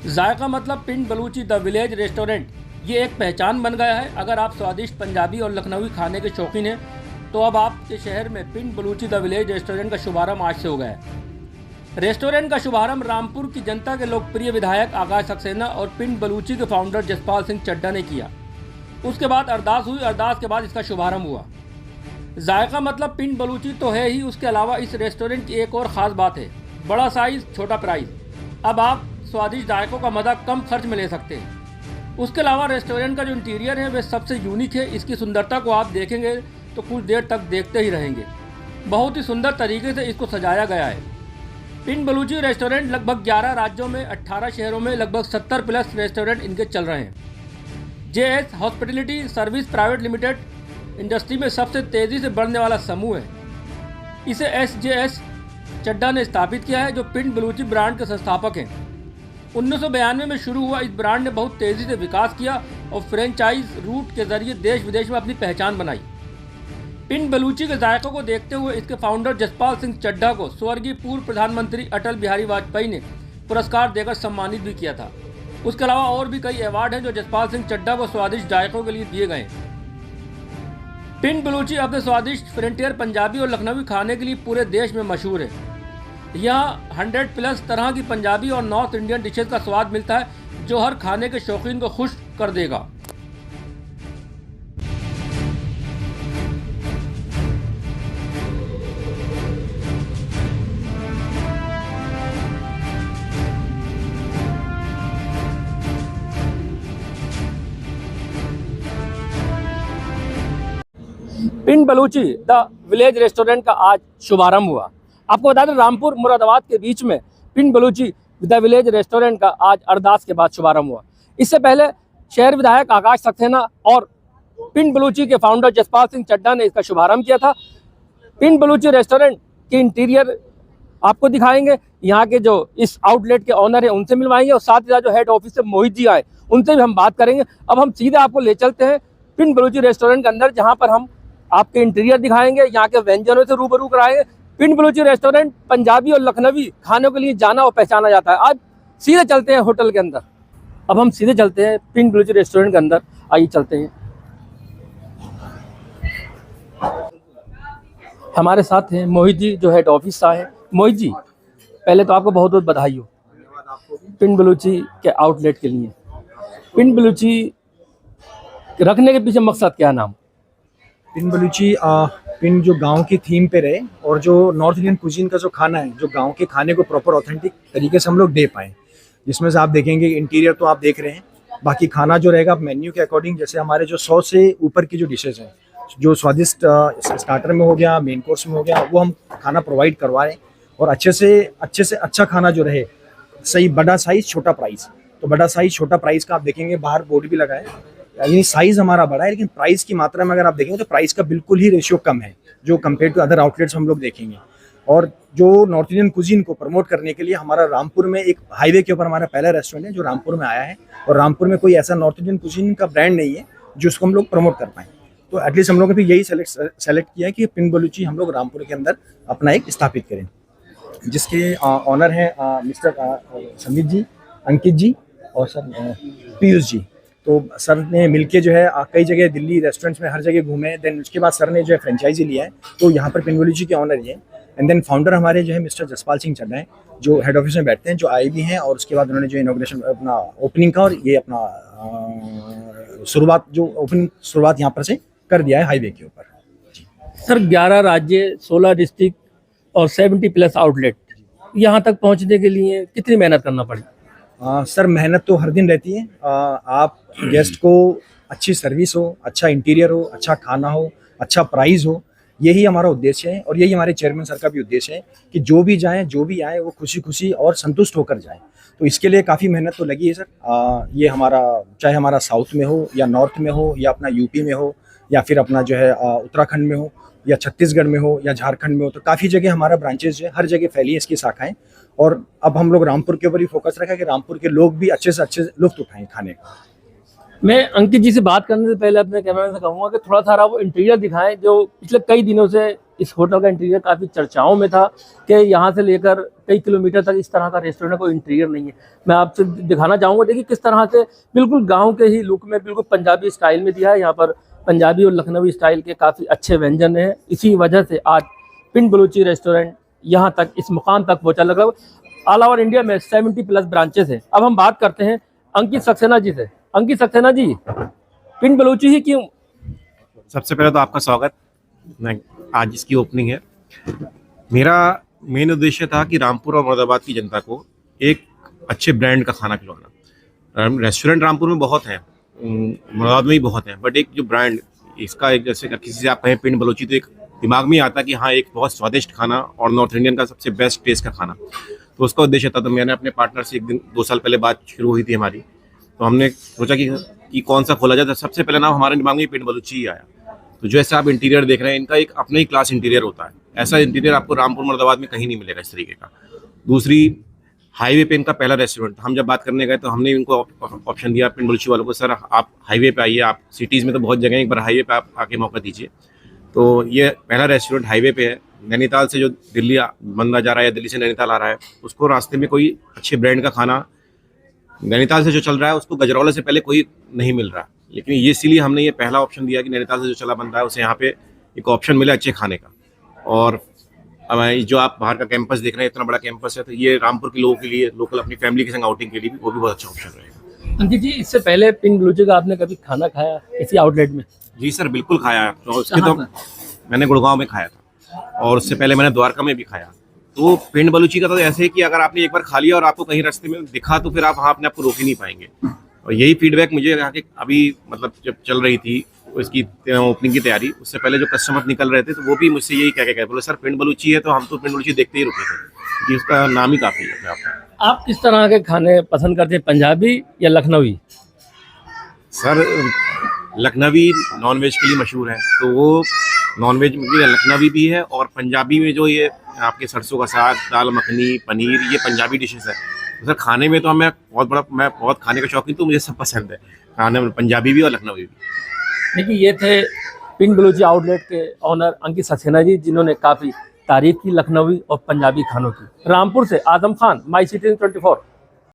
जायका मतलब पिंड Balochi the village restaurant ये एक पहचान बन गया है। अगर आप स्वादिष्ट पंजाबी और लखनवी खाने के शौकीन हैं तो अब आपके शहर में पिंड बलूची द विलेज रेस्टोरेंट का शुभारंभ आज से हो गया है। रेस्टोरेंट का शुभारंभ रामपुर की जनता के लोकप्रिय विधायक आकाश सक्सेना और पिंड बलूची के फाउंडर जसपाल सिंह चड्ढा ने किया। उसके बाद अरदास हुई, अरदास के बाद इसका शुभारंभ हुआ। जायका मतलब पिंड बलूची तो है ही, उसके अलावा इस रेस्टोरेंट की एक और ख़ास बात है, बड़ा साइज़ छोटा प्राइस। अब आप स्वादिष्ट जायकों का मज़ा कम खर्च में ले सकते हैं। उसके अलावा रेस्टोरेंट का जो इंटीरियर है वह सबसे यूनिक है। इसकी सुंदरता को आप देखेंगे तो कुछ देर तक देखते ही रहेंगे। बहुत ही सुंदर तरीके से इसको सजाया गया है। पिंड बलूची रेस्टोरेंट लगभग 11 राज्यों में 18 शहरों में लगभग 70 प्लस रेस्टोरेंट इनके चल रहे हैं। JS hospitality service private limited industry में सबसे तेज़ी से बढ़ने वाला समूह है। इसे एसजेएस चड्ढा ने स्थापित किया है, जो पिंड बलूची ब्रांड के संस्थापक हैं। 1992 में शुरू हुआ इस ब्रांड ने बहुत तेज़ी से विकास किया और फ्रेंचाइज रूट के जरिए देश विदेश में अपनी पहचान बनाई। पिंड बलूची के जायकों को देखते हुए इसके फाउंडर जसपाल सिंह चड्ढा को स्वर्गीय पूर्व प्रधानमंत्री अटल बिहारी वाजपेयी ने पुरस्कार देकर सम्मानित भी किया था। उसके अलावा और भी कई अवार्ड हैं जो जसपाल सिंह चड्ढा को स्वादिष्ट जायकों के लिए दिए गए। पिंड बलूची अपने स्वादिष्ट फ्रंटियर पंजाबी और लखनवी खाने के लिए पूरे देश में मशहूर है। यहाँ 100 प्लस तरह की पंजाबी और नॉर्थ इंडियन डिशेज का स्वाद मिलता है, जो हर खाने के शौकीन को खुश कर देगा। पिंड बलूची द विलेज रेस्टोरेंट का आज शुभारंभ हुआ। आपको बता दें, रामपुर मुरादाबाद के बीच में पिंड बलूची द विलेज रेस्टोरेंट का आज अरदास के बाद शुभारंभ हुआ। इससे पहले शहर विधायक आकाश सक्सेना और पिंड बलूची के फाउंडर जसपाल सिंह चड्ढा ने इसका शुभारंभ किया था। पिंड बलूची रेस्टोरेंट के इंटीरियर आपको दिखाएंगे, यहाँ के जो इस आउटलेट के ऑनर है उनसे मिलवाएंगे और साथ ही साथ जो हेड ऑफिस से मोहित जी आए उनसे भी हम बात करेंगे। अब हम सीधे आपको ले चलते हैं पिंड बलूची रेस्टोरेंट के अंदर, जहाँ पर हम आपके इंटीरियर दिखाएंगे, यहाँ के व्यंजनों से रूबरू कराएंगे। पिंड बलूची रेस्टोरेंट पंजाबी और लखनवी खानों के लिए जाना और पहचाना जाता है। आज सीधे चलते हैं होटल के अंदर। अब हम सीधे चलते हैं पिंड बलूची रेस्टोरेंट के अंदर, आइए चलते हैं। हमारे साथ हैं मोहित जी, जो हेड ऑफिस आए हैं। मोहित जी, पहले तो आपको बहुत बहुत बधाई हो पिंड बलूची के आउटलेट के लिए। पिंड बलूची रखने के पीछे मकसद क्या नाम? पिंड बलूची पिंड जो गांव की थीम पे रहे और जो नॉर्थ इंडियन कुजीन का जो खाना है, जो गांव के खाने को प्रॉपर ऑथेंटिक तरीके से हम लोग दे पाएँ। जिसमें से आप देखेंगे इंटीरियर तो आप देख रहे हैं, बाकी खाना जो रहेगा मेन्यू के अकॉर्डिंग, जैसे हमारे जो 100 से ऊपर की जो डिशेज हैं, जो स्वादिष्ट स्टार्टर में हो गया, मेन कोर्स में हो गया, वो हम खाना प्रोवाइड करवा रहे हैं। और अच्छे से अच्छा खाना जो रहे, सही बड़ा साइज़ छोटा प्राइस। तो बड़ा साइज़ छोटा प्राइस का आप देखेंगे, बाहर बोर्ड भी लगा है, यानी साइज़ हमारा बड़ा है, लेकिन प्राइस की मात्रा में अगर आप देखेंगे तो प्राइस का बिल्कुल ही रेशियो कम है जो कंपेयर टू अदर आउटलेट्स हम लोग देखेंगे। और जो नॉर्थ इंडियन कुजीन को प्रमोट करने के लिए हमारा रामपुर में एक हाईवे के ऊपर हमारा पहला रेस्टोरेंट है जो रामपुर में आया है। और रामपुर में कोई ऐसा नॉर्थ इंडियन कुजीन का ब्रांड नहीं है जिसको हम लोग प्रमोट कर पाएँ। तो एटलीस्ट हम लोगों ने भी यही सेलेक्ट किया है कि पिंड बलूची हम लोग रामपुर के अंदर अपना एक स्थापित करें, जिसके ऑनर हैं मिस्टर संदीप जी, अंकित जी और सर पीयूष जी। तो सर ने मिलके जो है कई जगह दिल्ली रेस्टोरेंट्स में हर जगह घूमे। देन उसके बाद सर ने जो है फ्रेंचाइजी लिया है, तो यहाँ पर पिंड बलूची के ऑनर ये। एंड देन फाउंडर हमारे जो है मिस्टर जसपाल सिंह चड्ढा हैं, जो हेड ऑफिस में बैठते हैं, जो आए भी हैं। और उसके बाद उन्होंने जो इनॉग्रेशन अपना ओपनिंग का और ये अपना शुरुआत यहाँ पर से कर दिया है हाईवे के ऊपर। सर, 11 राज्य, 16 डिस्ट्रिक्ट और 70 प्लस आउटलेट, यहाँ तक पहुँचने के लिए कितनी मेहनत करना पड़ी? सर, मेहनत तो हर दिन रहती है। आप गेस्ट को अच्छी सर्विस हो, अच्छा इंटीरियर हो, अच्छा खाना हो, अच्छा प्राइस हो, यही हमारा उद्देश्य है। और यही हमारे चेयरमैन सर का भी उद्देश्य है कि जो भी जाए, जो भी आए, वो खुशी खुशी और संतुष्ट होकर जाए। तो इसके लिए काफ़ी मेहनत तो लगी है सर। ये हमारा, चाहे हमारा साउथ में हो या नॉर्थ में हो या अपना यूपी में हो या फिर अपना जो है उत्तराखंड में हो या छत्तीसगढ़ में हो या झारखंड में हो, तो काफ़ी जगह हमारा ब्रांचेज जो है, हर जगह फैली है इसकी शाखाएं। और अब हम लोग रामपुर के ऊपर ही फोकस रखा है कि रामपुर के लोग भी अच्छे से अच्छे लुत्फ उठाएं खाने का। मैं अंकित जी से बात करने से पहले अपने कैमरा से कहूँगा कि थोड़ा सा वो इंटीरियर दिखाएं जो पिछले कई दिनों से इस होटल का इंटीरियर काफ़ी चर्चाओं में था कि यहाँ से लेकर कई किलोमीटर तक इस तरह का रेस्टोरेंट कोई इंटीरियर नहीं है। मैं आपसे दिखाना चाहूँगा, देखिए किस तरह से बिल्कुल गांव के ही लुक में बिल्कुल पंजाबी स्टाइल में दिया है। यहाँ पर पंजाबी और लखनवी स्टाइल के काफ़ी अच्छे व्यंजन हैं। इसी वजह से आज पिंड बलूची रेस्टोरेंट यहाँ तक, इस मुकाम तक पहुँचा। लगभग ऑल ओवर इंडिया में 70+ ब्रांचेस हैं। अब हम बात करते हैं अंकित सक्सेना जी से। अंकित सक्सेना जी, पिंड बलूची ही क्यों? सबसे पहले तो आपका स्वागत। आज इसकी ओपनिंग है। मेरा मेन उद्देश्य था कि रामपुर और मुरादाबाद की जनता को एक अच्छे ब्रांड का खाना खिलवाना। रेस्टोरेंट रामपुर में बहुत हैं, मुरादाबाद में भी बहुत हैं, बट एक जो ब्रांड इसका, एक जैसे किसी से आप कहें पिंड बलूची तो एक दिमाग में आता कि हाँ एक बहुत स्वादिष्ट खाना और नॉर्थ इंडियन का सबसे बेस्ट टेस्ट का खाना, तो उसका उद्देश्य था। तो मैंने अपने पार्टनर से एक दिन 2 साल पहले बात शुरू हुई थी हमारी, तो हमने सोचा कि कौन सा खोला जाए। तो सबसे पहले नाम हमारे दिमाग में पिंड बलूची ही आया। तो जैसे आप इंटीरियर देख रहे हैं, इनका एक अपना ही क्लास इंटीरियर होता है। ऐसा इंटीरियर आपको रामपुर मुरादाबाद में कहीं नहीं मिलेगा इस तरीके का। दूसरी, हाईवे पे इनका पहला रेस्टोरेंट। हम जब बात करने गए तो हमने इनको ऑप्शन दिया पिंड बलूची वालों को, सर आप हाईवे पे आइए, आप सिटीज़ में तो बहुत जगह है, एक बार हाईवे पे आप आके मौका दीजिए। तो ये पहला रेस्टोरेंट हाईवे पे है। नैनीताल से जो दिल्ली बंदा जा रहा है या दिल्ली से नैनीताल आ रहा है, उसको रास्ते में कोई अच्छे ब्रांड का खाना नैनीताल से जो चल रहा है उसको गजरौला से पहले कोई नहीं मिल रहा। लेकिन ये इसीलिए हमने ये पहला ऑप्शन दिया कि नैनीताल से जो चला बंदा है उसे यहाँ पे एक ऑप्शन मिले अच्छे खाने का। और जो आप बाहर का कैंपस देख रहे हैं, इतना बड़ा कैंपस है, तो ये रामपुर के लोगों के लिए, लोकल अपनी फैमिली के संग आउटिंग के लिए भी वो भी बहुत अच्छा ऑप्शन रहेगा। अंकित जी, इससे पहले पिंड बलूची का आपने कभी खाना खाया किसी आउटलेट में? जी सर, बिल्कुल खाया। तो उसके तो मैंने गुड़गांव में खाया था और उससे पहले मैंने द्वारका में भी खाया। तो पिंड बलूची का तो ऐसे है कि अगर आपने एक बार खा लिया और आपको कहीं रास्ते में दिखा तो फिर आप वहाँ अपने आप को रोक ही नहीं पाएंगे। और यही फीडबैक मुझे यहाँ के अभी, मतलब जब चल रही थी उसकी ओपनिंग की तैयारी, उससे पहले जो कस्टमर निकल रहे थे तो वो भी मुझसे यही कह के बोले, सर पिंड बलूची है। तो हम तो पिंड बलूची देखते ही रुके थे कि उसका नाम ही काफ़ी है। आप किस तरह के खाने पसंद करते हैं, पंजाबी या लखनवी? सर लखनवी नॉनवेज के लिए मशहूर है, तो वो नॉनवेज में लखनवी भी है, और पंजाबी में जो ये आपके सरसों का साग, दाल मखनी, पनीर, ये पंजाबी डिशेस है। तो सर खाने में तो मैं बहुत खाने का शौकीन, तो मुझे सब पसंद है खाने में, पंजाबी भी और लखनवी भी। देखिए, ये थे पिंड बलूची आउटलेट के ऑनर अंकित सक्सेना जी, जिन्होंने काफ़ी तारीफ की लखनवी और पंजाबी खानों की। रामपुर से आजम खान, माई सिटी 24।